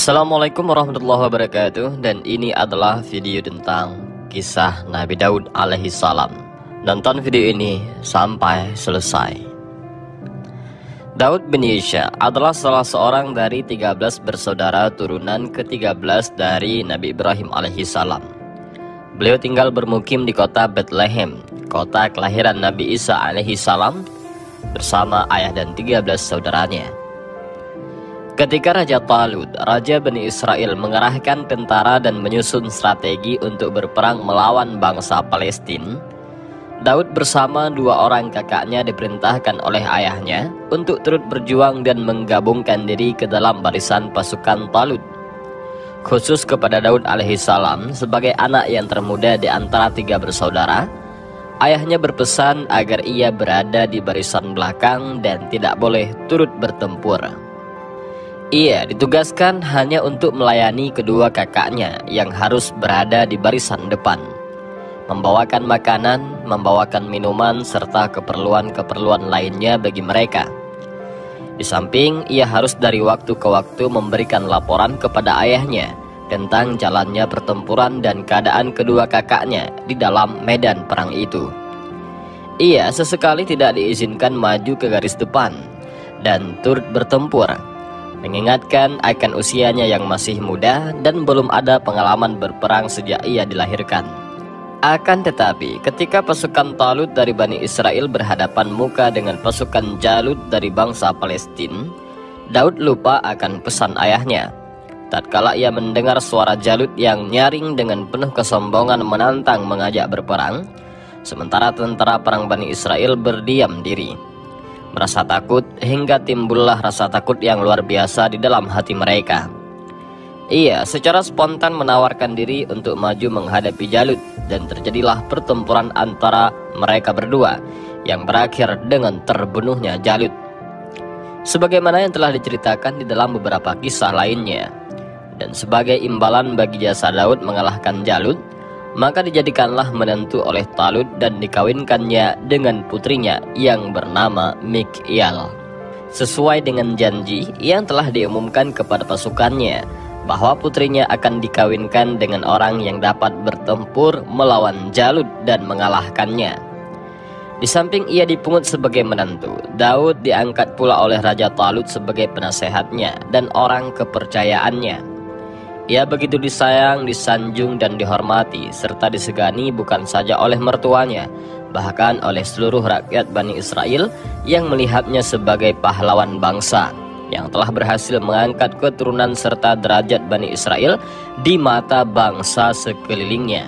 Assalamualaikum warahmatullahi wabarakatuh. Dan ini adalah video tentang kisah Nabi Daud alaihi salam. Nonton video ini sampai selesai. Daud bin Yesha adalah salah seorang dari 13 bersaudara turunan ke-13 dari Nabi Ibrahim alaihi salam. Beliau tinggal bermukim di kota Bethlehem, kota kelahiran Nabi Isa alaihi salam, bersama ayah dan 13 saudaranya. Ketika Raja Talut, Raja Bani Israel, mengerahkan tentara dan menyusun strategi untuk berperang melawan bangsa Palestina, Daud bersama dua orang kakaknya diperintahkan oleh ayahnya untuk turut berjuang dan menggabungkan diri ke dalam barisan pasukan Talut. Khusus kepada Daud alaihissalam sebagai anak yang termuda di antara tiga bersaudara, ayahnya berpesan agar ia berada di barisan belakang dan tidak boleh turut bertempur. Ia ditugaskan hanya untuk melayani kedua kakaknya yang harus berada di barisan depan, membawakan makanan, membawakan minuman, serta keperluan-keperluan lainnya bagi mereka. Di samping, ia harus dari waktu ke waktu memberikan laporan kepada ayahnya tentang jalannya pertempuran dan keadaan kedua kakaknya di dalam medan perang itu. Ia sesekali tidak diizinkan maju ke garis depan dan turut bertempur, mengingatkan akan usianya yang masih muda dan belum ada pengalaman berperang sejak ia dilahirkan. Akan tetapi, ketika pasukan Talut dari Bani Israel berhadapan muka dengan pasukan Jalut dari bangsa Palestina, Daud lupa akan pesan ayahnya. Tatkala ia mendengar suara Jalut yang nyaring dengan penuh kesombongan menantang mengajak berperang, sementara tentara perang Bani Israel berdiam diri, merasa takut hingga timbullah rasa takut yang luar biasa di dalam hati mereka. Ia secara spontan menawarkan diri untuk maju menghadapi Jalut dan terjadilah pertempuran antara mereka berdua yang berakhir dengan terbunuhnya Jalut. Sebagaimana yang telah diceritakan di dalam beberapa kisah lainnya. Dan sebagai imbalan bagi jasa Daud mengalahkan Jalut, maka dijadikanlah menantu oleh Talut dan dikawinkannya dengan putrinya yang bernama Mikyal, sesuai dengan janji yang telah diumumkan kepada pasukannya bahwa putrinya akan dikawinkan dengan orang yang dapat bertempur melawan Jalut dan mengalahkannya. Di samping ia dipungut sebagai menantu, Daud diangkat pula oleh Raja Talut sebagai penasehatnya dan orang kepercayaannya. Ia begitu disayang, disanjung, dan dihormati, serta disegani bukan saja oleh mertuanya, bahkan oleh seluruh rakyat Bani Israel yang melihatnya sebagai pahlawan bangsa yang telah berhasil mengangkat keturunan serta derajat Bani Israel di mata bangsa sekelilingnya.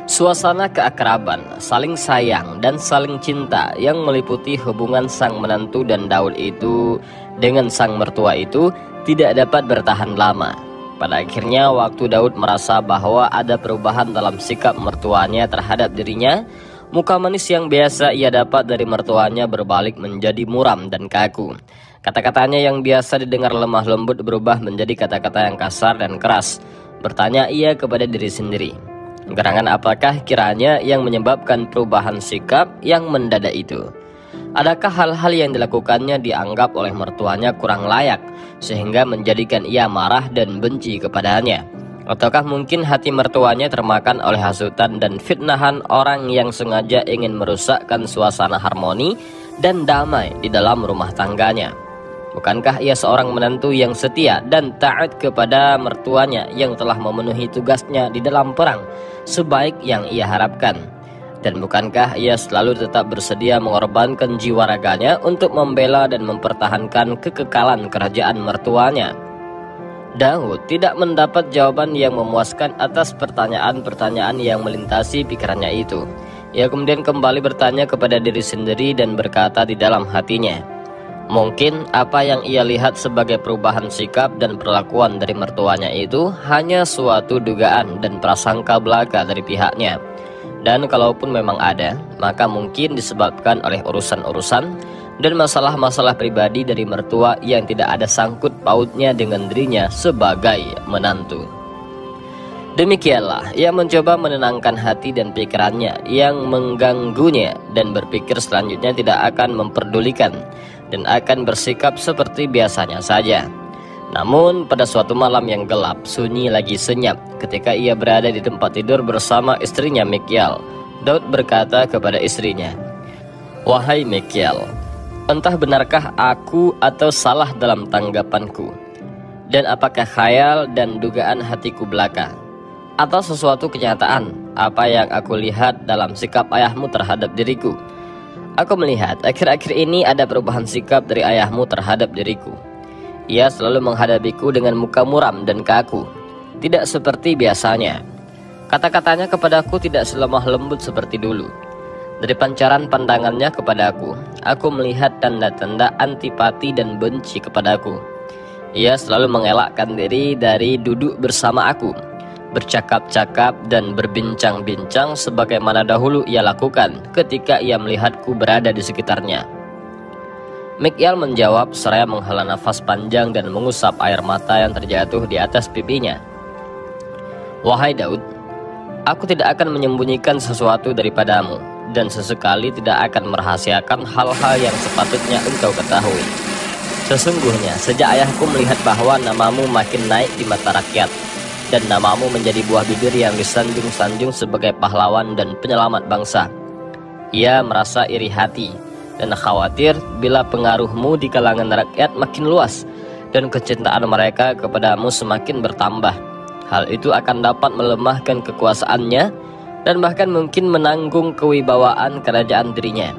Suasana keakraban, saling sayang, dan saling cinta yang meliputi hubungan sang menantu dan Daud itu dengan sang mertua itu tidak dapat bertahan lama. Pada akhirnya, waktu Daud merasa bahwa ada perubahan dalam sikap mertuanya terhadap dirinya, muka manis yang biasa ia dapat dari mertuanya berbalik menjadi muram dan kaku. Kata-katanya yang biasa didengar lemah lembut berubah menjadi kata-kata yang kasar dan keras. Bertanya ia kepada diri sendiri, gerangan apakah kiranya yang menyebabkan perubahan sikap yang mendadak itu? Adakah hal-hal yang dilakukannya dianggap oleh mertuanya kurang layak sehingga menjadikan ia marah dan benci kepadanya? Ataukah mungkin hati mertuanya termakan oleh hasutan dan fitnahan orang yang sengaja ingin merusakkan suasana harmoni dan damai di dalam rumah tangganya? Bukankah ia seorang menantu yang setia dan taat kepada mertuanya yang telah memenuhi tugasnya di dalam perang sebaik yang ia harapkan? Dan bukankah ia selalu tetap bersedia mengorbankan jiwa raganya untuk membela dan mempertahankan kekekalan kerajaan mertuanya? Daud tidak mendapat jawaban yang memuaskan atas pertanyaan-pertanyaan yang melintasi pikirannya itu. Ia kemudian kembali bertanya kepada diri sendiri dan berkata di dalam hatinya, mungkin apa yang ia lihat sebagai perubahan sikap dan perlakuan dari mertuanya itu hanya suatu dugaan dan prasangka belaka dari pihaknya. Dan kalaupun memang ada, maka mungkin disebabkan oleh urusan-urusan dan masalah-masalah pribadi dari mertua yang tidak ada sangkut pautnya dengan dirinya sebagai menantu. Demikianlah ia mencoba menenangkan hati dan pikirannya yang mengganggunya dan berpikir selanjutnya tidak akan memperdulikan dan akan bersikap seperti biasanya saja. Namun pada suatu malam yang gelap, sunyi lagi senyap, ketika ia berada di tempat tidur bersama istrinya Mikyal, Daud berkata kepada istrinya, "Wahai Mikyal, entah benarkah aku atau salah dalam tanggapanku? Dan apakah khayal dan dugaan hatiku belaka? Atau sesuatu kenyataan apa yang aku lihat dalam sikap ayahmu terhadap diriku? Aku melihat akhir-akhir ini ada perubahan sikap dari ayahmu terhadap diriku. Ia selalu menghadapiku dengan muka muram dan kaku, tidak seperti biasanya. Kata-katanya kepadaku tidak selemah lembut seperti dulu. Dari pancaran pandangannya kepadaku, aku melihat tanda-tanda antipati dan benci kepadaku. Ia selalu mengelakkan diri dari duduk bersama aku, bercakap-cakap dan berbincang-bincang sebagaimana dahulu ia lakukan ketika ia melihatku berada di sekitarnya." Mikyal menjawab seraya menghela nafas panjang dan mengusap air mata yang terjatuh di atas pipinya. "Wahai Daud, aku tidak akan menyembunyikan sesuatu daripadamu, dan sesekali tidak akan merahasiakan hal-hal yang sepatutnya engkau ketahui. Sesungguhnya sejak ayahku melihat bahwa namamu makin naik di mata rakyat, dan namamu menjadi buah bibir yang disanjung-sanjung sebagai pahlawan dan penyelamat bangsa, ia merasa iri hati dan khawatir bila pengaruhmu di kalangan rakyat makin luas dan kecintaan mereka kepadamu semakin bertambah. Hal itu akan dapat melemahkan kekuasaannya dan bahkan mungkin menanggung kewibawaan kerajaan dirinya.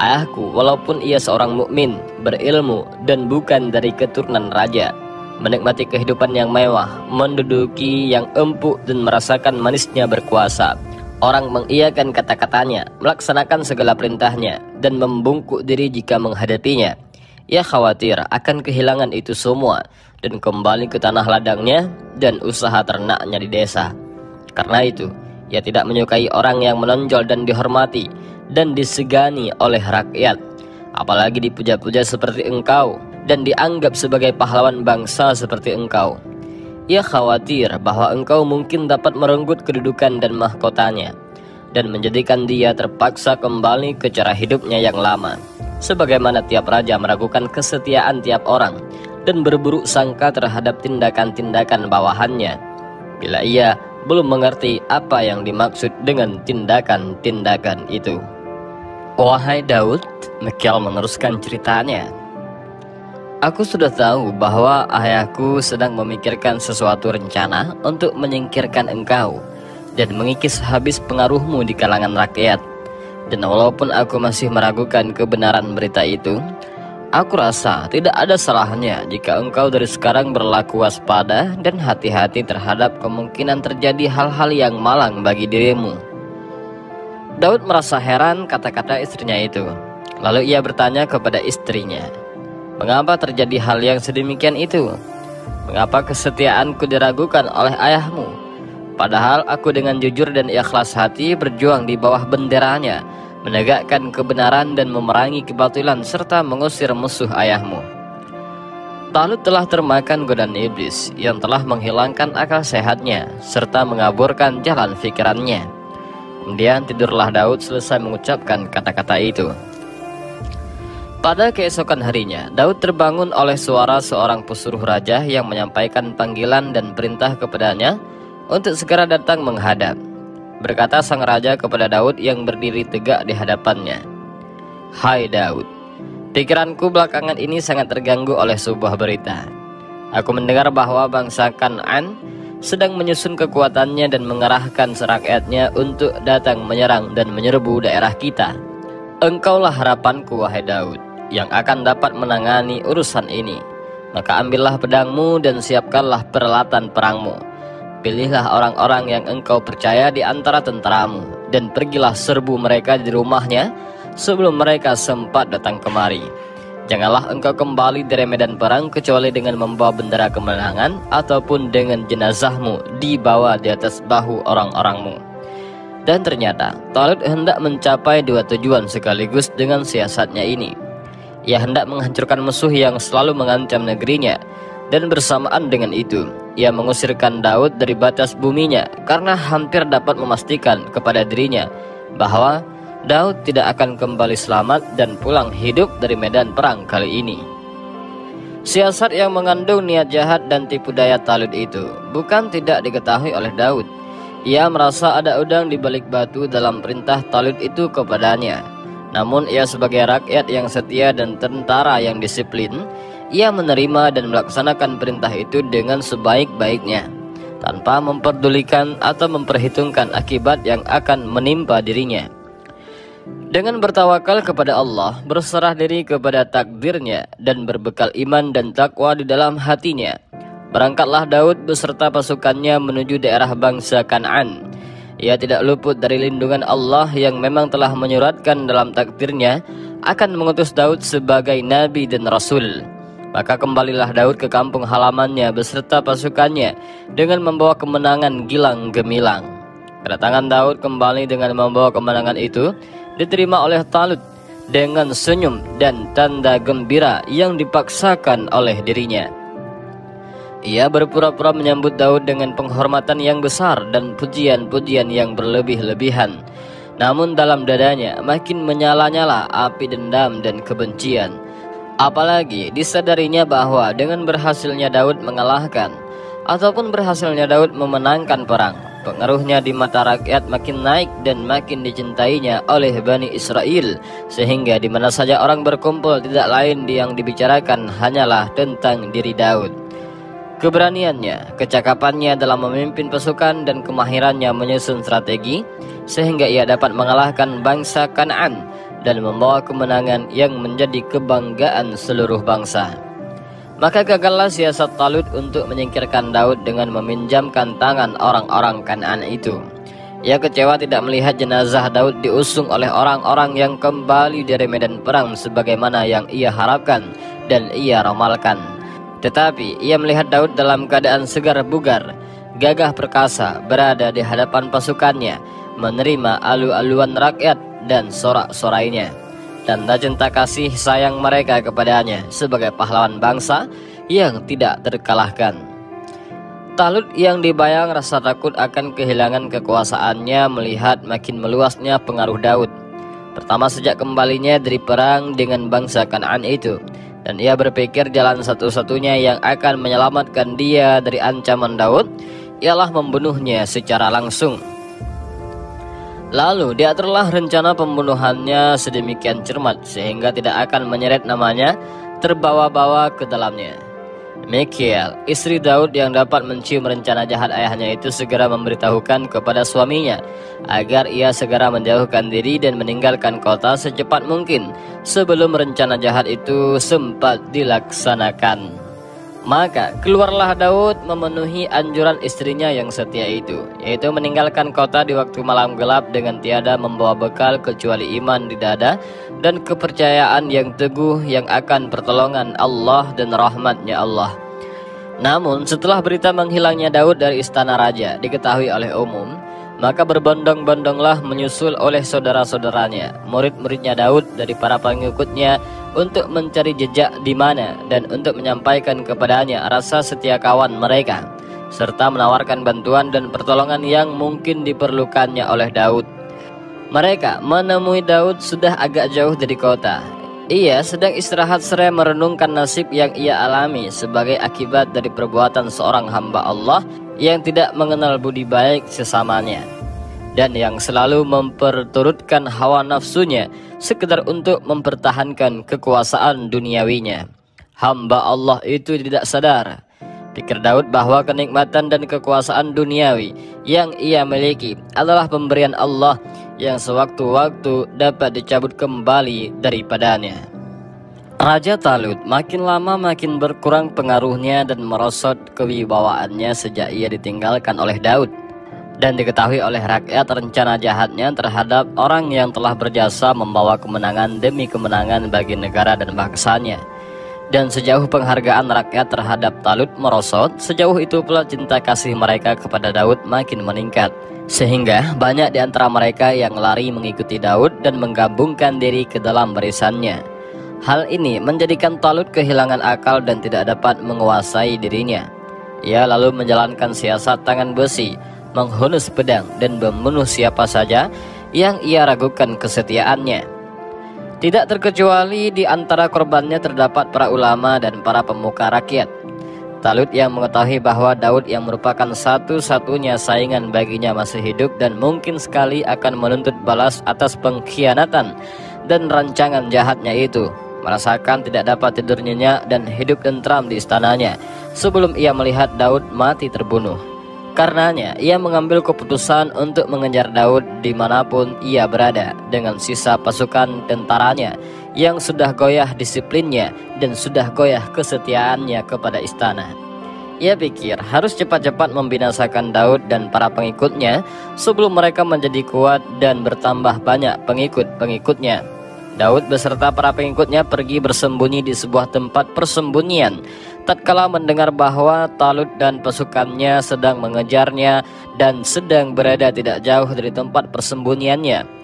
Ayahku, walaupun ia seorang mukmin, berilmu dan bukan dari keturunan raja, menikmati kehidupan yang mewah, menduduki yang empuk dan merasakan manisnya berkuasa. Orang mengiyakan kata-katanya, melaksanakan segala perintahnya, dan membungkuk diri jika menghadapinya. Ia khawatir akan kehilangan itu semua dan kembali ke tanah ladangnya dan usaha ternaknya di desa. Karena itu, ia tidak menyukai orang yang menonjol dan dihormati dan disegani oleh rakyat, apalagi dipuja-puja seperti engkau dan dianggap sebagai pahlawan bangsa seperti engkau. Ia khawatir bahwa engkau mungkin dapat merenggut kedudukan dan mahkotanya dan menjadikan dia terpaksa kembali ke cara hidupnya yang lama, sebagaimana tiap raja meragukan kesetiaan tiap orang dan berburuk sangka terhadap tindakan-tindakan bawahannya bila ia belum mengerti apa yang dimaksud dengan tindakan-tindakan itu." "Wahai Daud," Mikyal meneruskan ceritanya, "aku sudah tahu bahwa ayahku sedang memikirkan sesuatu rencana untuk menyingkirkan engkau dan mengikis habis pengaruhmu di kalangan rakyat. Dan walaupun aku masih meragukan kebenaran berita itu, aku rasa tidak ada salahnya jika engkau dari sekarang berlaku waspada dan hati-hati terhadap kemungkinan terjadi hal-hal yang malang bagi dirimu." Daud merasa heran kata-kata istrinya itu. Lalu ia bertanya kepada istrinya, "Mengapa terjadi hal yang sedemikian itu? Mengapa kesetiaanku diragukan oleh ayahmu? Padahal aku dengan jujur dan ikhlas hati berjuang di bawah benderanya, menegakkan kebenaran dan memerangi kebatilan serta mengusir musuh ayahmu." Talut telah termakan godaan iblis yang telah menghilangkan akal sehatnya serta mengaburkan jalan pikirannya. Kemudian tidurlah Daud selesai mengucapkan kata-kata itu. Pada keesokan harinya, Daud terbangun oleh suara seorang pesuruh raja yang menyampaikan panggilan dan perintah kepadanya untuk segera datang menghadap. Berkata sang raja kepada Daud yang berdiri tegak di hadapannya, "Hai Daud, pikiranku belakangan ini sangat terganggu oleh sebuah berita. Aku mendengar bahwa bangsa Kan'an sedang menyusun kekuatannya dan mengerahkan serakyatnya untuk datang menyerang dan menyerbu daerah kita. Engkaulah harapanku, wahai Daud, yang akan dapat menangani urusan ini. Maka ambillah pedangmu dan siapkanlah peralatan perangmu. Pilihlah orang-orang yang engkau percaya di antara tentaramu, dan pergilah serbu mereka di rumahnya sebelum mereka sempat datang kemari. Janganlah engkau kembali dari medan perang kecuali dengan membawa bendera kemenangan ataupun dengan jenazahmu dibawa di atas bahu orang-orangmu." Dan ternyata Talut hendak mencapai dua tujuan sekaligus dengan siasatnya ini. Ia hendak menghancurkan musuh yang selalu mengancam negerinya, dan bersamaan dengan itu ia mengusirkan Daud dari batas buminya karena hampir dapat memastikan kepada dirinya bahwa Daud tidak akan kembali selamat dan pulang hidup dari medan perang kali ini. Siasat yang mengandung niat jahat dan tipu daya Talut itu bukan tidak diketahui oleh Daud. Ia merasa ada udang di balik batu dalam perintah Talut itu kepadanya. Namun ia sebagai rakyat yang setia dan tentara yang disiplin, ia menerima dan melaksanakan perintah itu dengan sebaik-baiknya, tanpa memperdulikan atau memperhitungkan akibat yang akan menimpa dirinya. Dengan bertawakal kepada Allah, berserah diri kepada takdirnya, dan berbekal iman dan takwa di dalam hatinya, berangkatlah Daud beserta pasukannya menuju daerah bangsa Kan'an. Ia tidak luput dari lindungan Allah yang memang telah menyuratkan dalam takdirnya akan mengutus Daud sebagai nabi dan rasul. Maka kembalilah Daud ke kampung halamannya beserta pasukannya dengan membawa kemenangan gilang gemilang. Kedatangan Daud kembali dengan membawa kemenangan itu diterima oleh Talut dengan senyum dan tanda gembira yang dipaksakan oleh dirinya. Ia berpura-pura menyambut Daud dengan penghormatan yang besar dan pujian-pujian yang berlebih-lebihan. Namun dalam dadanya makin menyala-nyala api dendam dan kebencian. Apalagi disadarinya bahwa dengan berhasilnya Daud mengalahkan ataupun berhasilnya Daud memenangkan perang, pengaruhnya di mata rakyat makin naik dan makin dicintainya oleh Bani Israel, sehingga di mana saja orang berkumpul tidak lain yang dibicarakan hanyalah tentang diri Daud. Keberaniannya, kecakapannya dalam memimpin pasukan dan kemahirannya menyusun strategi sehingga ia dapat mengalahkan bangsa Kan'an dan membawa kemenangan yang menjadi kebanggaan seluruh bangsa. Maka gagallah siasat Talut untuk menyingkirkan Daud dengan meminjamkan tangan orang-orang Kan'an itu. Ia kecewa tidak melihat jenazah Daud diusung oleh orang-orang yang kembali dari medan perang sebagaimana yang ia harapkan dan ia ramalkan. Tetapi ia melihat Daud dalam keadaan segar bugar, gagah perkasa, berada di hadapan pasukannya, menerima alu-aluan rakyat dan sorak-sorainya. Tanda cinta kasih sayang mereka kepadanya sebagai pahlawan bangsa yang tidak terkalahkan. Talut yang dibayang rasa takut akan kehilangan kekuasaannya melihat makin meluasnya pengaruh Daud. Pertama sejak kembalinya dari perang dengan bangsa Kan'an itu, dan ia berpikir jalan satu-satunya yang akan menyelamatkan dia dari ancaman Daud ialah membunuhnya secara langsung. Lalu diaturlah rencana pembunuhannya sedemikian cermat sehingga tidak akan menyeret namanya terbawa-bawa ke dalamnya. Mikhael, istri Daud yang dapat mencium rencana jahat ayahnya itu segera memberitahukan kepada suaminya agar ia segera menjauhkan diri dan meninggalkan kota secepat mungkin sebelum rencana jahat itu sempat dilaksanakan. Maka keluarlah Daud memenuhi anjuran istrinya yang setia itu, yaitu meninggalkan kota di waktu malam gelap dengan tiada membawa bekal kecuali iman di dada dan kepercayaan yang teguh yang akan pertolongan Allah dan rahmatnya Allah. Namun setelah berita menghilangnya Daud dari istana raja diketahui oleh umum, maka berbondong-bondonglah menyusul oleh saudara-saudaranya, murid-muridnya Daud dari para pengikutnya untuk mencari jejak di mana dan untuk menyampaikan kepadanya rasa setia kawan mereka, serta menawarkan bantuan dan pertolongan yang mungkin diperlukannya oleh Daud. Mereka menemui Daud sudah agak jauh dari kota. Ia sedang istirahat seraya merenungkan nasib yang ia alami sebagai akibat dari perbuatan seorang hamba Allah yang tidak mengenal budi baik sesamanya, dan yang selalu memperturutkan hawa nafsunya sekedar untuk mempertahankan kekuasaan duniawinya. Hamba Allah itu tidak sadar, pikir Daud, bahwa kenikmatan dan kekuasaan duniawi yang ia miliki adalah pemberian Allah yang sewaktu-waktu dapat dicabut kembali daripadanya. Raja Talut makin lama makin berkurang pengaruhnya dan merosot kewibawaannya sejak ia ditinggalkan oleh Daud, dan diketahui oleh rakyat rencana jahatnya terhadap orang yang telah berjasa membawa kemenangan demi kemenangan bagi negara dan bangsanya. Dan sejauh penghargaan rakyat terhadap Talut merosot, sejauh itu pula cinta kasih mereka kepada Daud makin meningkat, sehingga banyak di antara mereka yang lari mengikuti Daud dan menggabungkan diri ke dalam barisannya. Hal ini menjadikan Talut kehilangan akal dan tidak dapat menguasai dirinya. Ia lalu menjalankan siasat tangan besi, menghunus pedang dan membunuh siapa saja yang ia ragukan kesetiaannya. Tidak terkecuali di antara korbannya terdapat para ulama dan para pemuka rakyat. Talut yang mengetahui bahwa Daud yang merupakan satu-satunya saingan baginya masih hidup dan mungkin sekali akan menuntut balas atas pengkhianatan dan rancangan jahatnya itu, merasakan tidak dapat tidur nyenyak dan hidup tentram di istananya sebelum ia melihat Daud mati terbunuh. Karenanya ia mengambil keputusan untuk mengejar Daud dimanapun ia berada dengan sisa pasukan tentaranya yang sudah goyah disiplinnya dan sudah goyah kesetiaannya kepada istana. Ia pikir harus cepat-cepat membinasakan Daud dan para pengikutnya sebelum mereka menjadi kuat dan bertambah banyak pengikut-pengikutnya. Daud beserta para pengikutnya pergi bersembunyi di sebuah tempat persembunyian tatkala mendengar bahwa Talut dan pasukannya sedang mengejarnya dan sedang berada tidak jauh dari tempat persembunyiannya.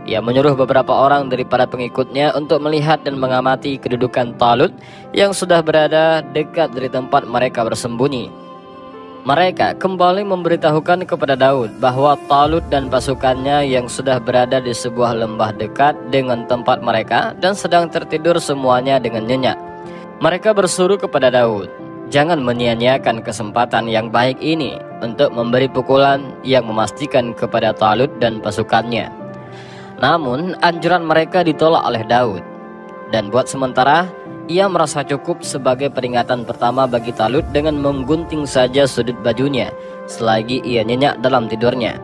Ia menyuruh beberapa orang daripada pengikutnya untuk melihat dan mengamati kedudukan Talut yang sudah berada dekat dari tempat mereka bersembunyi. Mereka kembali memberitahukan kepada Daud bahwa Talut dan pasukannya yang sudah berada di sebuah lembah dekat dengan tempat mereka dan sedang tertidur semuanya dengan nyenyak. Mereka bersuruh kepada Daud, jangan menyia-nyiakan kesempatan yang baik ini untuk memberi pukulan yang memastikan kepada Talut dan pasukannya. Namun anjuran mereka ditolak oleh Daud, dan buat sementara ia merasa cukup sebagai peringatan pertama bagi Talut dengan menggunting saja sudut bajunya selagi ia nyenyak dalam tidurnya.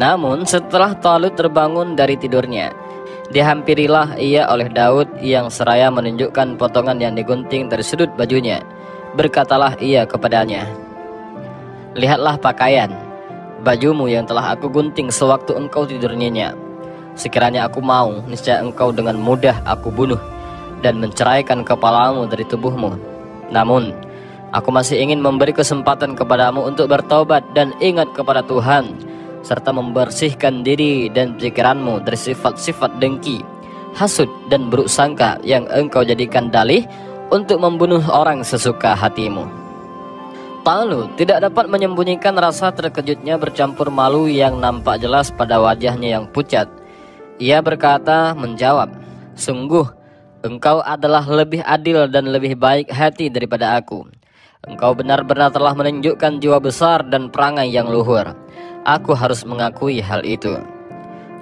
Namun setelah Talut terbangun dari tidurnya, dihampirilah ia oleh Daud yang seraya menunjukkan potongan yang digunting dari sudut bajunya. Berkatalah ia kepadanya, lihatlah pakaian bajumu yang telah aku gunting sewaktu engkau tidur nyenyak. Sekiranya aku mau, niscaya engkau dengan mudah aku bunuh dan menceraikan kepalamu dari tubuhmu. Namun aku masih ingin memberi kesempatan kepadamu untuk bertaubat dan ingat kepada Tuhan, serta membersihkan diri dan pikiranmu dari sifat-sifat dengki, hasud dan buruk sangka yang engkau jadikan dalih untuk membunuh orang sesuka hatimu. Talut tidak dapat menyembunyikan rasa terkejutnya bercampur malu yang nampak jelas pada wajahnya yang pucat. Ia berkata menjawab, sungguh engkau adalah lebih adil dan lebih baik hati daripada aku. Engkau benar-benar telah menunjukkan jiwa besar dan perangai yang luhur. Aku harus mengakui hal itu.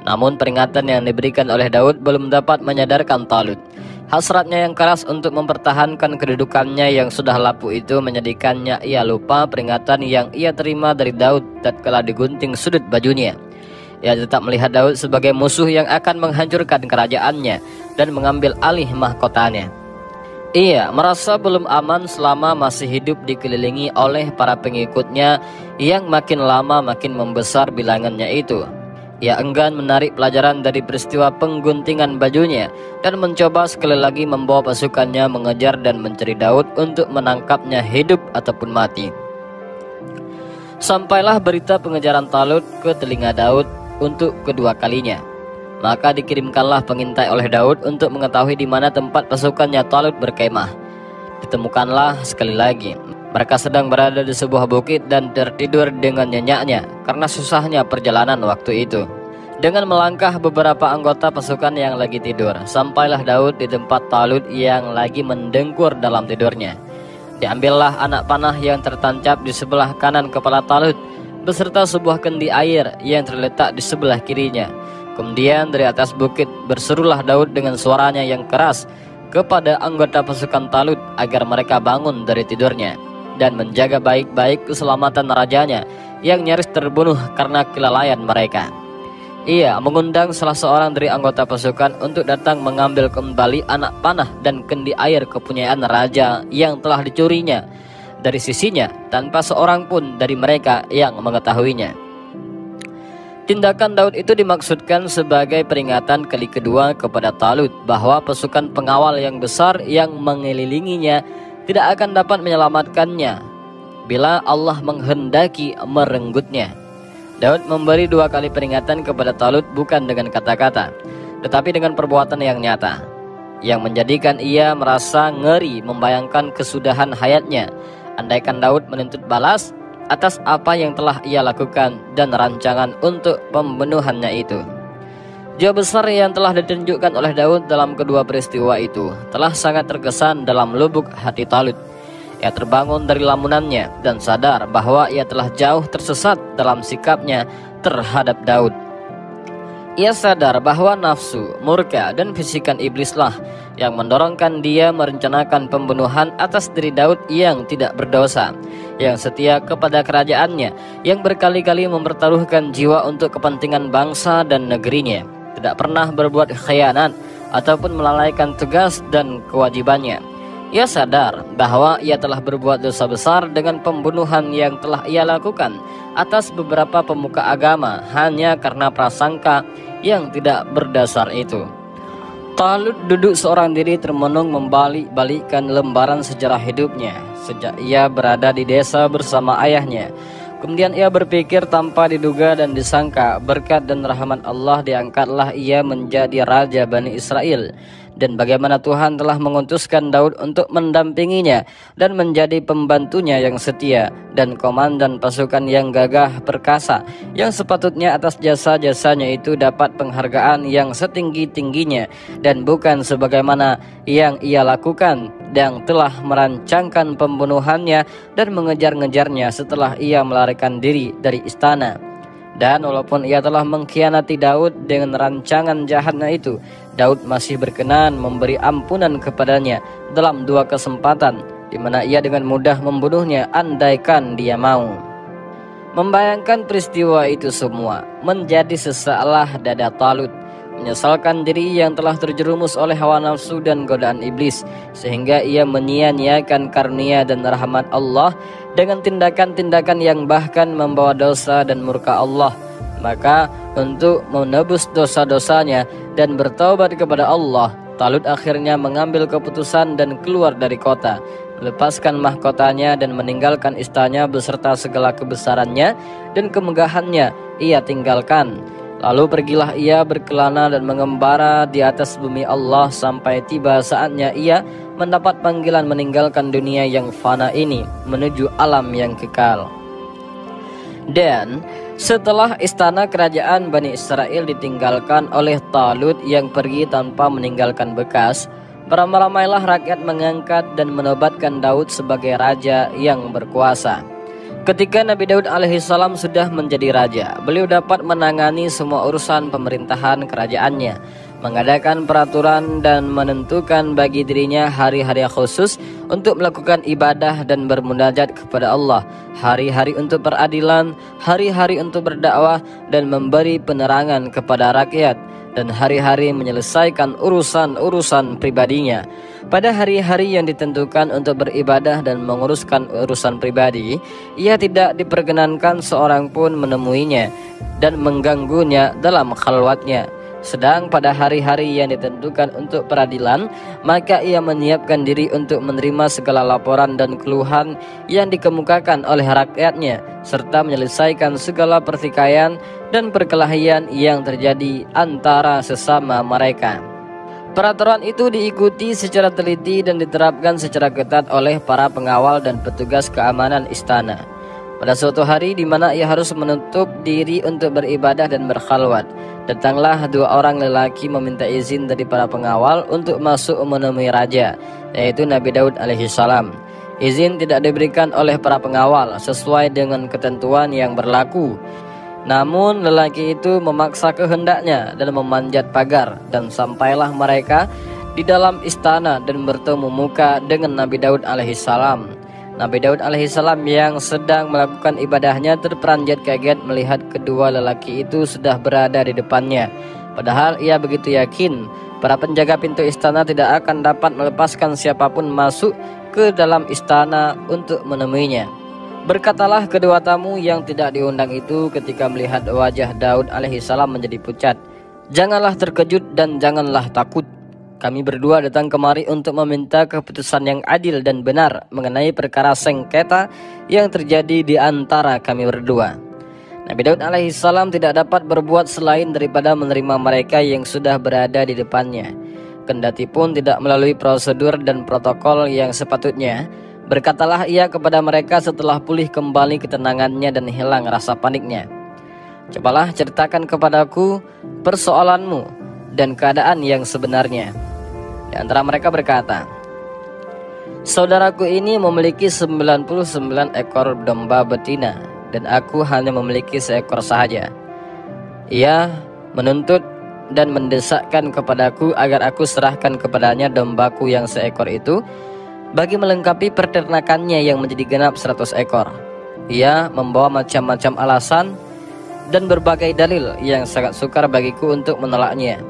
Namun peringatan yang diberikan oleh Daud belum dapat menyadarkan Talut. Hasratnya yang keras untuk mempertahankan kedudukannya yang sudah lapuk itu menjadikannya ia lupa peringatan yang ia terima dari Daud tatkala digunting sudut bajunya. Ia tetap melihat Daud sebagai musuh yang akan menghancurkan kerajaannya dan mengambil alih mahkotanya. Ia merasa belum aman selama masih hidup dikelilingi oleh para pengikutnya yang makin lama makin membesar bilangannya itu. Ia enggan menarik pelajaran dari peristiwa pengguntingan bajunya dan mencoba sekali lagi membawa pasukannya mengejar dan mencari Daud untuk menangkapnya hidup ataupun mati. Sampailah berita pengejaran Talut ke telinga Daud untuk kedua kalinya. Maka dikirimkanlah pengintai oleh Daud untuk mengetahui di mana tempat pasukannya Talut berkemah. Ditemukanlah sekali lagi mereka sedang berada di sebuah bukit dan tertidur dengan nyenyaknya karena susahnya perjalanan waktu itu. Dengan melangkah beberapa anggota pasukan yang lagi tidur, sampailah Daud di tempat Talut yang lagi mendengkur dalam tidurnya. Diambillah anak panah yang tertancap di sebelah kanan kepala Talut beserta sebuah kendi air yang terletak di sebelah kirinya. Kemudian dari atas bukit berserulah Daud dengan suaranya yang keras kepada anggota pasukan Talut agar mereka bangun dari tidurnya dan menjaga baik-baik keselamatan rajanya yang nyaris terbunuh karena kelalaian mereka. Ia mengundang salah seorang dari anggota pasukan untuk datang mengambil kembali anak panah dan kendi air kepunyaan raja yang telah dicurinya dari sisinya tanpa seorang pun dari mereka yang mengetahuinya. Tindakan Daud itu dimaksudkan sebagai peringatan kali kedua kepada Talut bahwa pasukan pengawal yang besar yang mengelilinginya tidak akan dapat menyelamatkannya bila Allah menghendaki merenggutnya. Daud memberi dua kali peringatan kepada Talut bukan dengan kata-kata, tetapi dengan perbuatan yang nyata, yang menjadikan ia merasa ngeri membayangkan kesudahan hayatnya andaikan Daud menuntut balas atas apa yang telah ia lakukan dan rancangan untuk pembunuhannya itu. Jiwa besar yang telah ditunjukkan oleh Daud dalam kedua peristiwa itu telah sangat terkesan dalam lubuk hati Talut. Ia terbangun dari lamunannya dan sadar bahwa ia telah jauh tersesat dalam sikapnya terhadap Daud. Ia sadar bahwa nafsu, murka, dan bisikan iblislah yang mendorongkan dia merencanakan pembunuhan atas diri Daud yang tidak berdosa, yang setia kepada kerajaannya, yang berkali-kali mempertaruhkan jiwa untuk kepentingan bangsa dan negerinya, tidak pernah berbuat khianat ataupun melalaikan tugas dan kewajibannya. Ia sadar bahwa ia telah berbuat dosa besar dengan pembunuhan yang telah ia lakukan atas beberapa pemuka agama hanya karena prasangka yang tidak berdasar itu. Talut duduk seorang diri termenung membalik-balikkan lembaran sejarah hidupnya sejak ia berada di desa bersama ayahnya. Kemudian ia berpikir tanpa diduga dan disangka, berkat dan rahmat Allah diangkatlah ia menjadi raja Bani Israel. Dan bagaimana Tuhan telah mengutuskan Daud untuk mendampinginya dan menjadi pembantunya yang setia dan komandan pasukan yang gagah perkasa, yang sepatutnya atas jasa-jasanya itu dapat penghargaan yang setinggi-tingginya, dan bukan sebagaimana yang ia lakukan yang telah merancangkan pembunuhannya dan mengejar-ngejarnya setelah ia melarikan diri dari istana. Dan walaupun ia telah mengkhianati Daud dengan rancangan jahatnya itu, Daud masih berkenan memberi ampunan kepadanya dalam 2 kesempatan, di mana ia dengan mudah membunuhnya andaikan dia mau. Membayangkan peristiwa itu semua menjadi sesalah dada Talut, menyesalkan diri yang telah terjerumus oleh hawa nafsu dan godaan iblis, sehingga ia menyia-nyiakan karunia dan rahmat Allah dengan tindakan-tindakan yang bahkan membawa dosa dan murka Allah. Maka untuk menebus dosa-dosanya dan bertaubat kepada Allah, Talut akhirnya mengambil keputusan dan keluar dari kota, melepaskan mahkotanya dan meninggalkan istana beserta segala kebesarannya dan kemegahannya ia tinggalkan. Lalu pergilah ia berkelana dan mengembara di atas bumi Allah sampai tiba saatnya ia mendapat panggilan meninggalkan dunia yang fana ini menuju alam yang kekal. Dan setelah istana kerajaan Bani Israel ditinggalkan oleh Talut yang pergi tanpa meninggalkan bekas, beramai-ramailah rakyat mengangkat dan menobatkan Daud sebagai raja yang berkuasa. Ketika Nabi Daud alaihissalam sudah menjadi raja, beliau dapat menangani semua urusan pemerintahan kerajaannya, mengadakan peraturan dan menentukan bagi dirinya hari-hari khusus untuk melakukan ibadah dan bermunajat kepada Allah, hari-hari untuk peradilan, hari-hari untuk berdakwah dan memberi penerangan kepada rakyat, dan hari-hari menyelesaikan urusan-urusan pribadinya. Pada hari-hari yang ditentukan untuk beribadah dan menguruskan urusan pribadi, ia tidak diperkenankan seorang pun menemuinya dan mengganggunya dalam khalwatnya. Sedang pada hari-hari yang ditentukan untuk peradilan, maka ia menyiapkan diri untuk menerima segala laporan dan keluhan yang dikemukakan oleh rakyatnya, serta menyelesaikan segala pertikaian dan perkelahian yang terjadi antara sesama mereka. Peraturan itu diikuti secara teliti dan diterapkan secara ketat oleh para pengawal dan petugas keamanan istana. Pada suatu hari di mana ia harus menutup diri untuk beribadah dan berkhalwat, datanglah 2 orang lelaki meminta izin dari para pengawal untuk masuk menemui raja, yaitu Nabi Daud alaihissalam. Izin tidak diberikan oleh para pengawal sesuai dengan ketentuan yang berlaku. Namun lelaki itu memaksa kehendaknya dan memanjat pagar, dan sampailah mereka di dalam istana dan bertemu muka dengan Nabi Daud alaihissalam. Nabi Daud alaihissalam yang sedang melakukan ibadahnya terperanjat kaget melihat kedua lelaki itu sudah berada di depannya. Padahal ia begitu yakin para penjaga pintu istana tidak akan dapat melepaskan siapapun masuk ke dalam istana untuk menemuinya. Berkatalah kedua tamu yang tidak diundang itu ketika melihat wajah Daud alaihissalam menjadi pucat, "Janganlah terkejut dan janganlah takut. Kami berdua datang kemari untuk meminta keputusan yang adil dan benar mengenai perkara sengketa yang terjadi di antara kami berdua." Nabi Daud alaihissalam tidak dapat berbuat selain daripada menerima mereka yang sudah berada di depannya. Kendati pun tidak melalui prosedur dan protokol yang sepatutnya, berkatalah ia kepada mereka setelah pulih kembali ketenangannya dan hilang rasa paniknya, Cobalah ceritakan kepadaku persoalanmu dan keadaan yang sebenarnya." Di antara mereka berkata, "Saudaraku ini memiliki 99 ekor domba betina dan aku hanya memiliki seekor sahaja. Ia menuntut dan mendesakkan kepadaku agar aku serahkan kepadanya dombaku yang seekor itu bagi melengkapi peternakannya yang menjadi genap 100 ekor. Ia membawa macam-macam alasan dan berbagai dalil yang sangat sukar bagiku untuk menolaknya,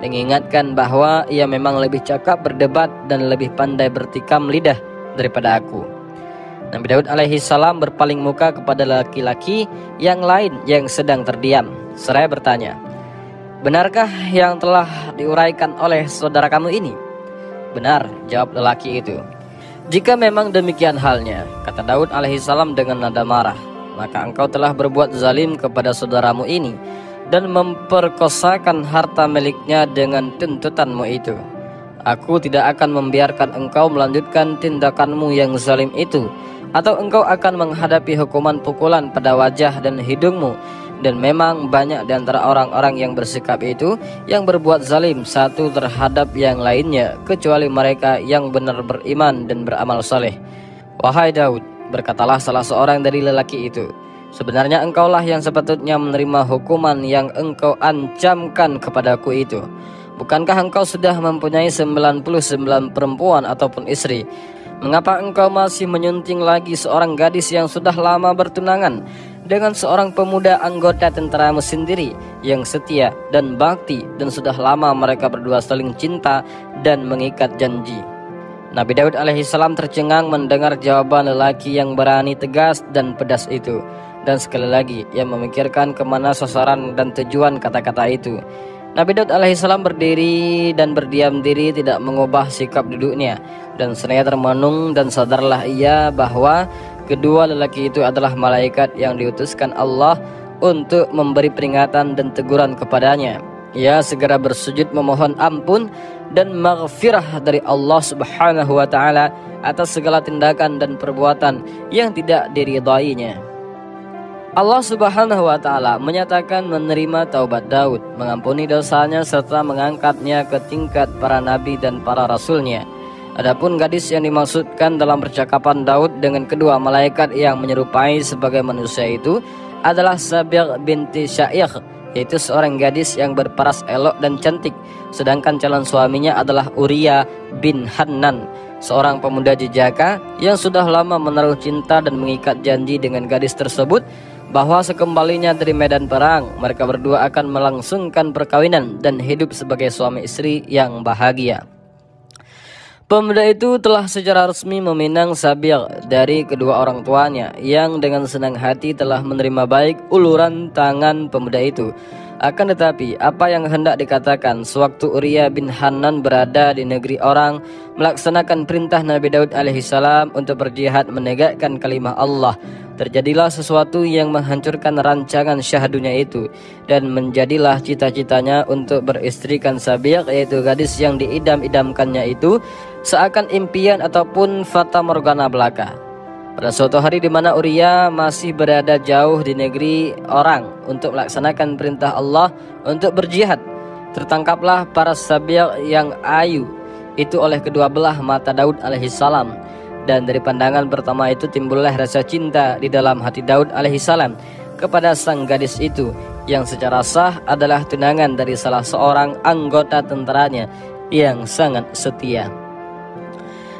mengingatkan bahwa ia memang lebih cakap berdebat dan lebih pandai bertikam lidah daripada aku." Nabi Daud alaihi salam berpaling muka kepada laki-laki yang lain yang sedang terdiam, seraya bertanya, "Benarkah yang telah diuraikan oleh saudara kamu ini?" "Benar," jawab lelaki itu. "Jika memang demikian halnya," kata Daud alaihi salam dengan nada marah, "maka engkau telah berbuat zalim kepada saudaramu ini dan memperkosakan harta miliknya dengan tuntutanmu itu. Aku tidak akan membiarkan engkau melanjutkan tindakanmu yang zalim itu, atau engkau akan menghadapi hukuman pukulan pada wajah dan hidungmu. Dan memang banyak di antara orang-orang yang bersikap itu yang berbuat zalim satu terhadap yang lainnya, kecuali mereka yang benar beriman dan beramal saleh." "Wahai Daud," berkatalah salah seorang dari lelaki itu, "sebenarnya engkaulah yang sepatutnya menerima hukuman yang engkau ancamkan kepadaku itu. Bukankah engkau sudah mempunyai 99 perempuan ataupun istri? Mengapa engkau masih menyunting lagi seorang gadis yang sudah lama bertunangan dengan seorang pemuda anggota tentaramu sendiri yang setia dan bakti, dan sudah lama mereka berdua saling cinta dan mengikat janji?" Nabi Daud alaihi salam tercengang mendengar jawaban lelaki yang berani, tegas dan pedas itu, dan sekali lagi ia memikirkan kemana sasaran dan tujuan kata-kata itu. Nabi Daud alaihi salam berdiri dan berdiam diri, tidak mengubah sikap duduknya, dan seraya termenung, dan sadarlah ia bahwa kedua lelaki itu adalah malaikat yang diutuskan Allah untuk memberi peringatan dan teguran kepadanya. Ia segera bersujud memohon ampun dan maghfirah dari Allah Subhanahu wa taala atas segala tindakan dan perbuatan yang tidak diridainya. Allah Subhanahu wa taala menyatakan menerima taubat Daud, mengampuni dosanya serta mengangkatnya ke tingkat para nabi dan para rasulnya. Adapun gadis yang dimaksudkan dalam percakapan Daud dengan kedua malaikat yang menyerupai sebagai manusia itu adalah Sabir binti Syair, yaitu seorang gadis yang berparas elok dan cantik, sedangkan calon suaminya adalah Uria bin Hannan, seorang pemuda jejaka yang sudah lama menaruh cinta dan mengikat janji dengan gadis tersebut bahwa sekembalinya dari medan perang mereka berdua akan melangsungkan perkawinan dan hidup sebagai suami istri yang bahagia. Pemuda itu telah secara resmi meminang Sabir dari kedua orang tuanya, yang dengan senang hati telah menerima baik uluran tangan pemuda itu. Akan tetapi apa yang hendak dikatakan sewaktu Uria bin Hannan berada di negeri orang melaksanakan perintah Nabi Daud alaihissalam untuk berjihad menegakkan kalimah Allah, terjadilah sesuatu yang menghancurkan rancangan syahdunya itu, dan menjadilah cita-citanya untuk beristrikan Sabir, yaitu gadis yang diidam-idamkannya itu, seakan impian ataupun fata morgana belaka. Pada suatu hari di mana Uria masih berada jauh di negeri orang untuk melaksanakan perintah Allah untuk berjihad, tertangkaplah para Sabir yang ayu itu oleh kedua belah mata Daud alaihissalam, dan dari pandangan pertama itu timbullah rasa cinta di dalam hati Daud alaihissalam kepada sang gadis itu, yang secara sah adalah tunangan dari salah seorang anggota tentaranya yang sangat setia.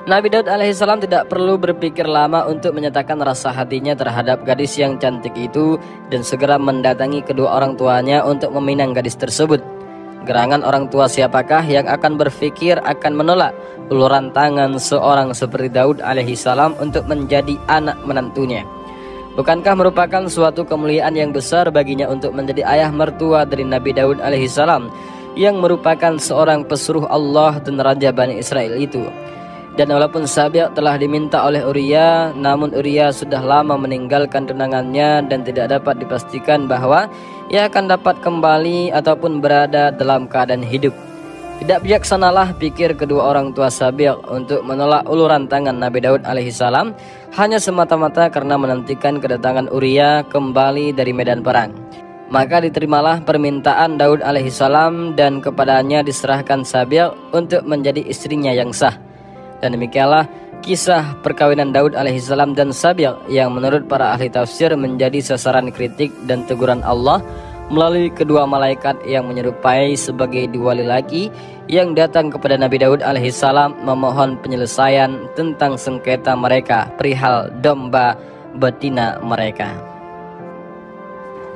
Nabi Daud alaihissalam tidak perlu berpikir lama untuk menyatakan rasa hatinya terhadap gadis yang cantik itu, dan segera mendatangi kedua orang tuanya untuk meminang gadis tersebut. Gerangan orang tua siapakah yang akan berpikir akan menolak uluran tangan seorang seperti Daud alaihissalam untuk menjadi anak menantunya? Bukankah merupakan suatu kemuliaan yang besar baginya untuk menjadi ayah mertua dari Nabi Daud alaihissalam, yang merupakan seorang pesuruh Allah dan Raja Bani Israel itu? Dan walaupun Sabir telah diminta oleh Uria, namun Uria sudah lama meninggalkan tunangannya dan tidak dapat dipastikan bahwa ia akan dapat kembali ataupun berada dalam keadaan hidup. Tidak bijaksanalah pikir kedua orang tua Sabir untuk menolak uluran tangan Nabi Daud alaihissalam hanya semata-mata karena menantikan kedatangan Uria kembali dari medan perang. Maka diterimalah permintaan Daud alaihissalam dan kepadanya diserahkan Sabil untuk menjadi istrinya yang sah. Dan demikianlah kisah perkawinan Daud alaihissalam dan Sabil yang menurut para ahli tafsir menjadi sasaran kritik dan teguran Allah melalui kedua malaikat yang menyerupai sebagai dua lelaki yang datang kepada Nabi Daud alaihissalam memohon penyelesaian tentang sengketa mereka perihal domba betina mereka.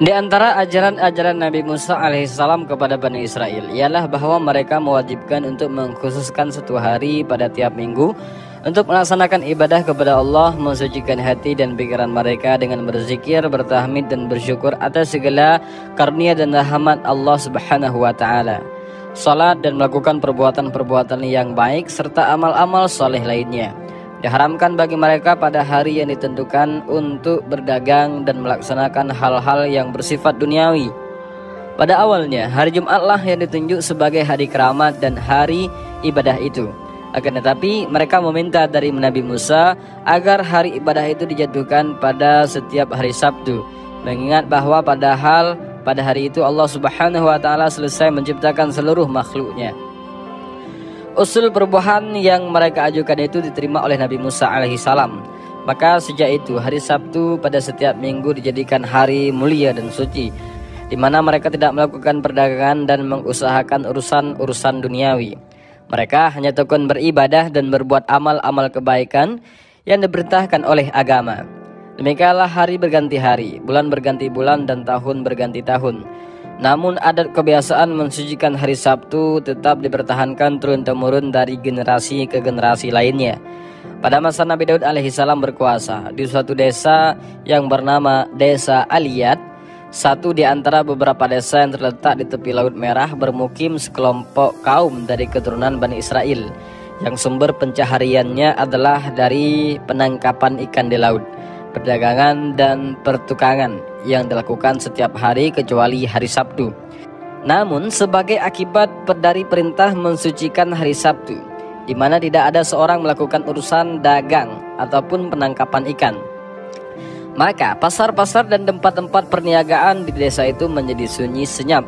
Di antara ajaran-ajaran Nabi Musa alaihissalam kepada Bani Israel ialah bahwa mereka mewajibkan untuk mengkhususkan satu hari pada tiap minggu untuk melaksanakan ibadah kepada Allah, mensucikan hati dan pikiran mereka dengan berzikir, bertahmid dan bersyukur atas segala karunia dan rahmat Allah Subhanahu wa taala, salat dan melakukan perbuatan-perbuatan yang baik serta amal-amal soleh lainnya. Diharamkan bagi mereka pada hari yang ditentukan untuk berdagang dan melaksanakan hal-hal yang bersifat duniawi. Pada awalnya, hari Jumatlah yang ditunjuk sebagai hari keramat dan hari ibadah itu. Akan tetapi, mereka meminta dari Nabi Musa agar hari ibadah itu dijatuhkan pada setiap hari Sabtu, mengingat bahwa pada hari itu Allah Subhanahu wa taala selesai menciptakan seluruh makhluknya. Usul perubahan yang mereka ajukan itu diterima oleh Nabi Musa alaihissalam. Maka sejak itu hari Sabtu pada setiap minggu dijadikan hari mulia dan suci, di mana mereka tidak melakukan perdagangan dan mengusahakan urusan duniawi. Mereka hanya tekun beribadah dan berbuat amal-amal kebaikan yang diperintahkan oleh agama. Demikianlah hari berganti hari, bulan berganti bulan dan tahun berganti tahun. Namun adat kebiasaan mensucikan hari Sabtu tetap dipertahankan turun-temurun dari generasi ke generasi lainnya. Pada masa Nabi Daud alaihissalam berkuasa di suatu desa yang bernama Desa Aliyat, satu di antara beberapa desa yang terletak di tepi Laut Merah, bermukim sekelompok kaum dari keturunan Bani Israel yang sumber pencahariannya adalah dari penangkapan ikan di laut, perdagangan dan pertukangan yang dilakukan setiap hari kecuali hari Sabtu. Namun sebagai akibat dari perintah mensucikan hari Sabtu, di mana tidak ada seorang melakukan urusan dagang ataupun penangkapan ikan, maka pasar-pasar dan tempat-tempat perniagaan di desa itu menjadi sunyi senyap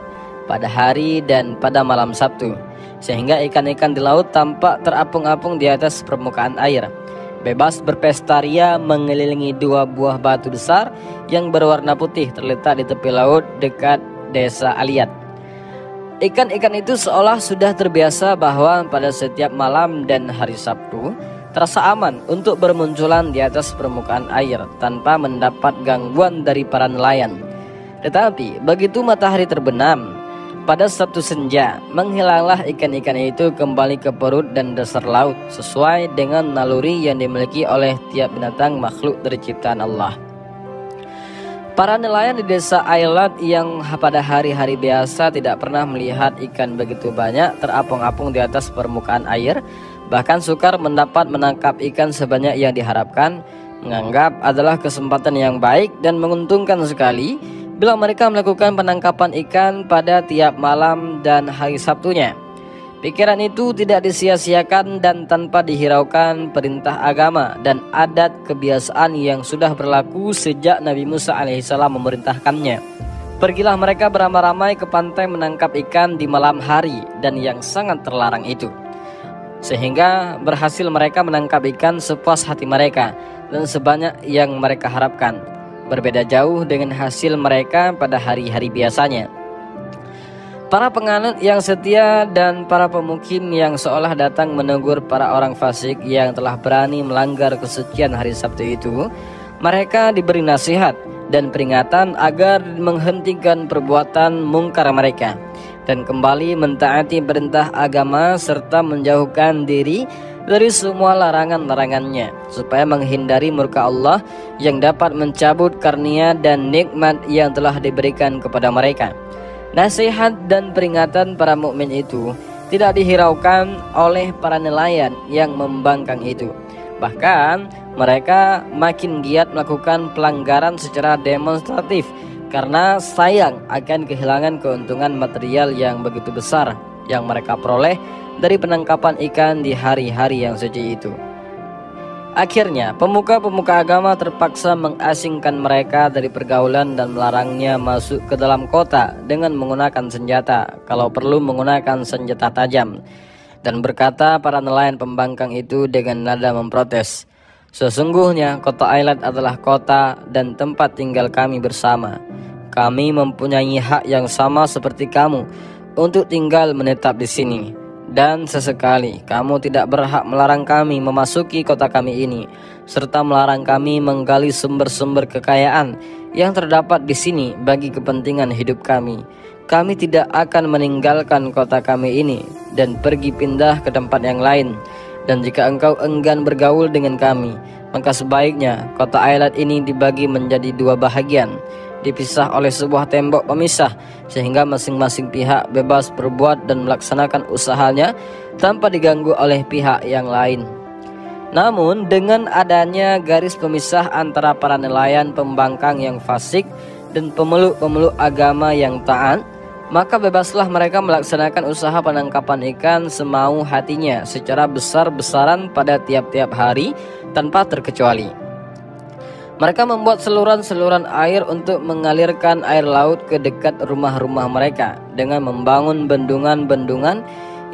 pada hari dan pada malam Sabtu, sehingga ikan-ikan di laut tampak terapung-apung di atas permukaan air, bebas berpesta ria mengelilingi dua buah batu besar yang berwarna putih terletak di tepi laut dekat Desa Aliyat. Ikan-ikan itu seolah sudah terbiasa bahwa pada setiap malam dan hari Sabtu terasa aman untuk bermunculan di atas permukaan air tanpa mendapat gangguan dari para nelayan. Tetapi begitu matahari terbenam pada Sabtu senja, menghilanglah ikan-ikan itu kembali ke perut dan dasar laut sesuai dengan naluri yang dimiliki oleh tiap binatang makhluk dari ciptaan Allah. Para nelayan di desa Ailat yang pada hari-hari biasa tidak pernah melihat ikan begitu banyak terapung-apung di atas permukaan air, bahkan sukar mendapat menangkap ikan sebanyak yang diharapkan, menganggap adalah kesempatan yang baik dan menguntungkan sekali bila mereka melakukan penangkapan ikan pada tiap malam dan hari Sabtunya. Pikiran itu tidak disia-siakan dan tanpa dihiraukan perintah agama dan adat kebiasaan yang sudah berlaku sejak Nabi Musa alaihissalam memerintahkannya. Pergilah mereka beramai-ramai ke pantai menangkap ikan di malam hari dan yang sangat terlarang itu, sehingga berhasil mereka menangkap ikan sepuas hati mereka dan sebanyak yang mereka harapkan, berbeda jauh dengan hasil mereka pada hari-hari biasanya. Para penganut yang setia dan para pemukim yang seolah datang menegur para orang fasik yang telah berani melanggar kesucian hari Sabtu itu, mereka diberi nasihat dan peringatan agar menghentikan perbuatan mungkar mereka dan kembali mentaati perintah agama serta menjauhkan diri dari semua larangan-larangannya, supaya menghindari murka Allah yang dapat mencabut karunia dan nikmat yang telah diberikan kepada mereka. Nasihat dan peringatan para mukmin itu tidak dihiraukan oleh para nelayan yang membangkang itu. Bahkan mereka makin giat melakukan pelanggaran secara demonstratif karena sayang akan kehilangan keuntungan material yang begitu besar yang mereka peroleh dari penangkapan ikan di hari-hari yang suci itu. Akhirnya, pemuka-pemuka agama terpaksa mengasingkan mereka dari pergaulan dan melarangnya masuk ke dalam kota dengan menggunakan senjata, kalau perlu menggunakan senjata tajam. Dan berkata para nelayan pembangkang itu dengan nada memprotes, "Sesungguhnya kota Ailat adalah kota dan tempat tinggal kami bersama. Kami mempunyai hak yang sama seperti kamu untuk tinggal menetap di sini. Dan sesekali kamu tidak berhak melarang kami memasuki kota kami ini, serta melarang kami menggali sumber-sumber kekayaan yang terdapat di sini bagi kepentingan hidup kami. Kami tidak akan meninggalkan kota kami ini dan pergi pindah ke tempat yang lain. Dan jika engkau enggan bergaul dengan kami, maka sebaiknya kota Ailat ini dibagi menjadi 2 bahagian, dipisah oleh sebuah tembok pemisah, sehingga masing-masing pihak bebas berbuat dan melaksanakan usahanya tanpa diganggu oleh pihak yang lain." Namun dengan adanya garis pemisah antara para nelayan pembangkang yang fasik dan pemeluk-pemeluk agama yang taat, maka bebaslah mereka melaksanakan usaha penangkapan ikan semau hatinya secara besar-besaran pada tiap-tiap hari tanpa terkecuali. Mereka membuat saluran-saluran air untuk mengalirkan air laut ke dekat rumah-rumah mereka dengan membangun bendungan-bendungan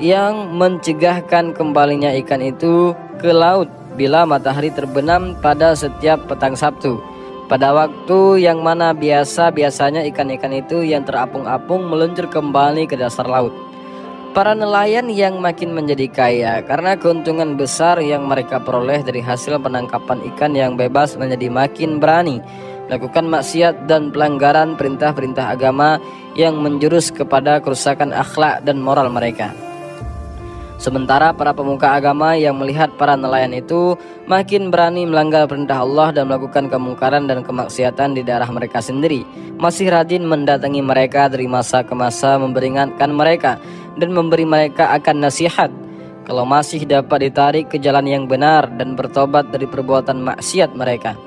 yang mencegahkan kembalinya ikan itu ke laut bila matahari terbenam pada setiap petang Sabtu, pada waktu yang mana biasanya ikan-ikan itu yang terapung-apung meluncur kembali ke dasar laut. Para nelayan yang makin menjadi kaya karena keuntungan besar yang mereka peroleh dari hasil penangkapan ikan yang bebas menjadi makin berani melakukan maksiat dan pelanggaran perintah-perintah agama yang menjurus kepada kerusakan akhlak dan moral mereka. Sementara para pemuka agama yang melihat para nelayan itu makin berani melanggar perintah Allah dan melakukan kemungkaran dan kemaksiatan di daerah mereka sendiri, masih rajin mendatangi mereka dari masa ke masa, memperingatkan mereka dan memberi mereka akan nasihat kalau masih dapat ditarik ke jalan yang benar dan bertobat dari perbuatan maksiat mereka.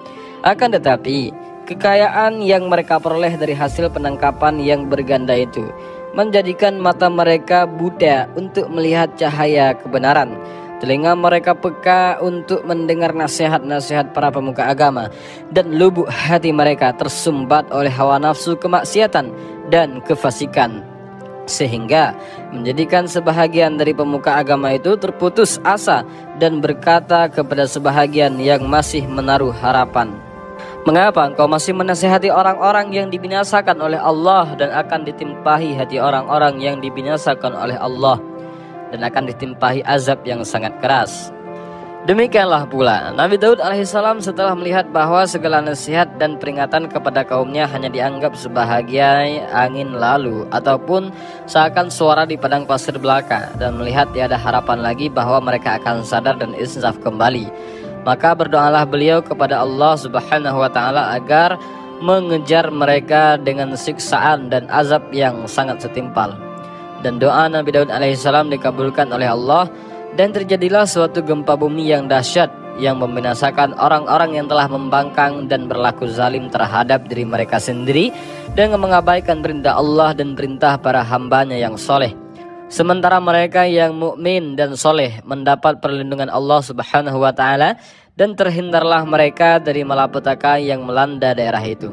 Akan tetapi, kekayaan yang mereka peroleh dari hasil penangkapan yang berganda itu menjadikan mata mereka buta untuk melihat cahaya kebenaran, telinga mereka peka untuk mendengar nasihat-nasihat para pemuka agama, dan lubuk hati mereka tersumbat oleh hawa nafsu kemaksiatan dan kefasikan, sehingga menjadikan sebahagian dari pemuka agama itu terputus asa dan berkata kepada sebahagian yang masih menaruh harapan, "Mengapa engkau masih menasihati orang-orang yang dibinasakan oleh Allah dan akan ditimpahi hati orang-orang yang dibinasakan oleh Allah dan akan ditimpahi azab yang sangat keras?" Demikianlah pula Nabi Daud alaihissalam setelah melihat bahwa segala nasihat dan peringatan kepada kaumnya hanya dianggap sebagai angin lalu ataupun seakan suara di padang pasir belaka, dan melihat tiada harapan lagi bahwa mereka akan sadar dan insaf kembali, maka berdoalah beliau kepada Allah Subhanahu wa taala agar mengejar mereka dengan siksaan dan azab yang sangat setimpal. Dan doa Nabi Daud alaihissalam dikabulkan oleh Allah, dan terjadilah suatu gempa bumi yang dahsyat yang membinasakan orang-orang yang telah membangkang dan berlaku zalim terhadap diri mereka sendiri dengan mengabaikan perintah Allah dan perintah para hambanya yang soleh. Sementara mereka yang mukmin dan soleh mendapat perlindungan Allah Subhanahu wa taala, dan terhindarlah mereka dari malapetaka yang melanda daerah itu.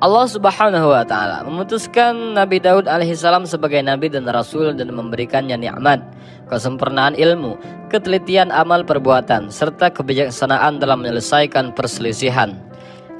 Allah Subhanahu wa taala memutuskan Nabi Daud alaihissalam sebagai nabi dan rasul dan memberikannya nikmat, kesempurnaan ilmu, ketelitian amal perbuatan, serta kebijaksanaan dalam menyelesaikan perselisihan.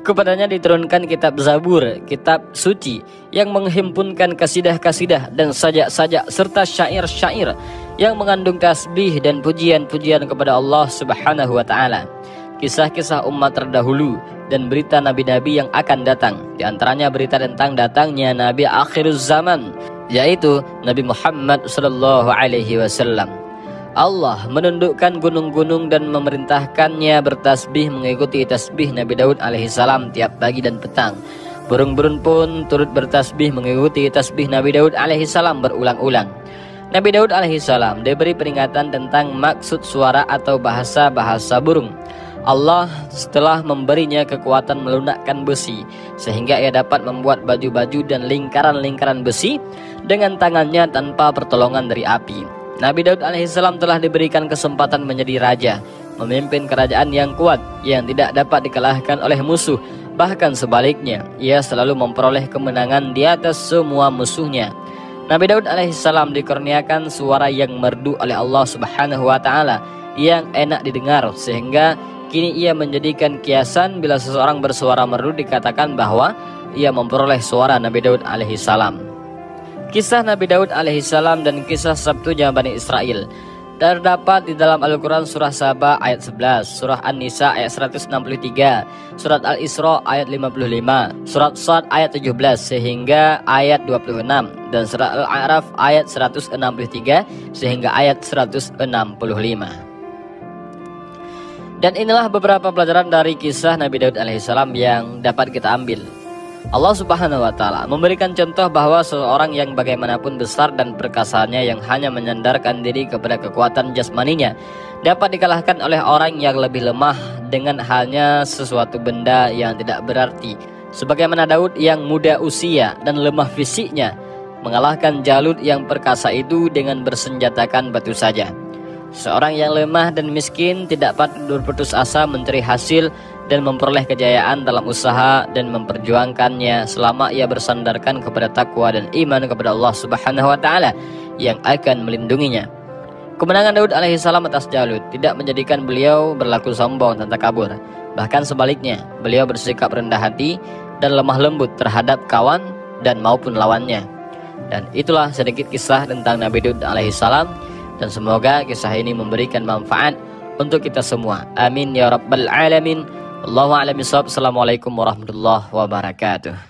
Kepadanya diturunkan kitab Zabur, kitab suci yang menghimpunkan kasidah-kasidah dan sajak-sajak serta syair-syair yang mengandung tasbih dan pujian-pujian kepada Allah Subhanahu wa taala, kisah-kisah umat terdahulu dan berita nabi-nabi yang akan datang, di antaranya berita tentang datangnya nabi akhir zaman, yaitu Nabi Muhammad sallallahu alaihi wasallam. Allah menundukkan gunung-gunung dan memerintahkannya bertasbih mengikuti tasbih Nabi Daud alaihissalam tiap pagi dan petang. Burung-burung pun turut bertasbih mengikuti tasbih Nabi Daud alaihissalam berulang-ulang. Nabi Daud alaihissalam diberi peringatan tentang maksud suara atau bahasa-bahasa burung. Allah setelah memberinya kekuatan melunakkan besi, sehingga ia dapat membuat baju-baju dan lingkaran-lingkaran besi dengan tangannya tanpa pertolongan dari api. Nabi Daud alaihissalam telah diberikan kesempatan menjadi raja, memimpin kerajaan yang kuat yang tidak dapat dikalahkan oleh musuh. Bahkan sebaliknya, ia selalu memperoleh kemenangan di atas semua musuhnya. Nabi Daud alaihissalam dikurniakan suara yang merdu oleh Allah Subhanahu wa taala yang enak didengar, sehingga kini ia menjadikan kiasan bila seseorang bersuara merdu dikatakan bahwa ia memperoleh suara Nabi Daud alaihissalam. Kisah Nabi Daud alaihissalam dan kisah sabtunya Bani Israel terdapat di dalam Al-Quran surah Saba ayat 11, surah An-Nisa ayat 163, surat Al-Isra ayat 55, surat Shad ayat 17 sehingga ayat 26, dan surat Al-A'raf ayat 163 sehingga ayat 165. Dan inilah beberapa pelajaran dari kisah Nabi Daud alaihissalam yang dapat kita ambil. Allah Subhanahu wa taala memberikan contoh bahwa seseorang yang bagaimanapun besar dan perkasanya yang hanya menyandarkan diri kepada kekuatan jasmaninya dapat dikalahkan oleh orang yang lebih lemah dengan halnya sesuatu benda yang tidak berarti. Sebagaimana Daud yang muda usia dan lemah fisiknya mengalahkan Jalut yang perkasa itu dengan bersenjatakan batu saja. Seorang yang lemah dan miskin tidak patut berputus asa mencari hasil dan memperoleh kejayaan dalam usaha dan memperjuangkannya selama ia bersandarkan kepada takwa dan iman kepada Allah Subhanahu wa taala yang akan melindunginya. Kemenangan Daud alaihissalam atas Jalut tidak menjadikan beliau berlaku sombong dan takabur. Bahkan sebaliknya, beliau bersikap rendah hati dan lemah lembut terhadap kawan dan maupun lawannya. Dan itulah sedikit kisah tentang Nabi Daud alaihissalam, dan semoga kisah ini memberikan manfaat untuk kita semua. Amin ya rabbal alamin. Wallahu a'lam bishawab. Assalamualaikum warahmatullahi wabarakatuh.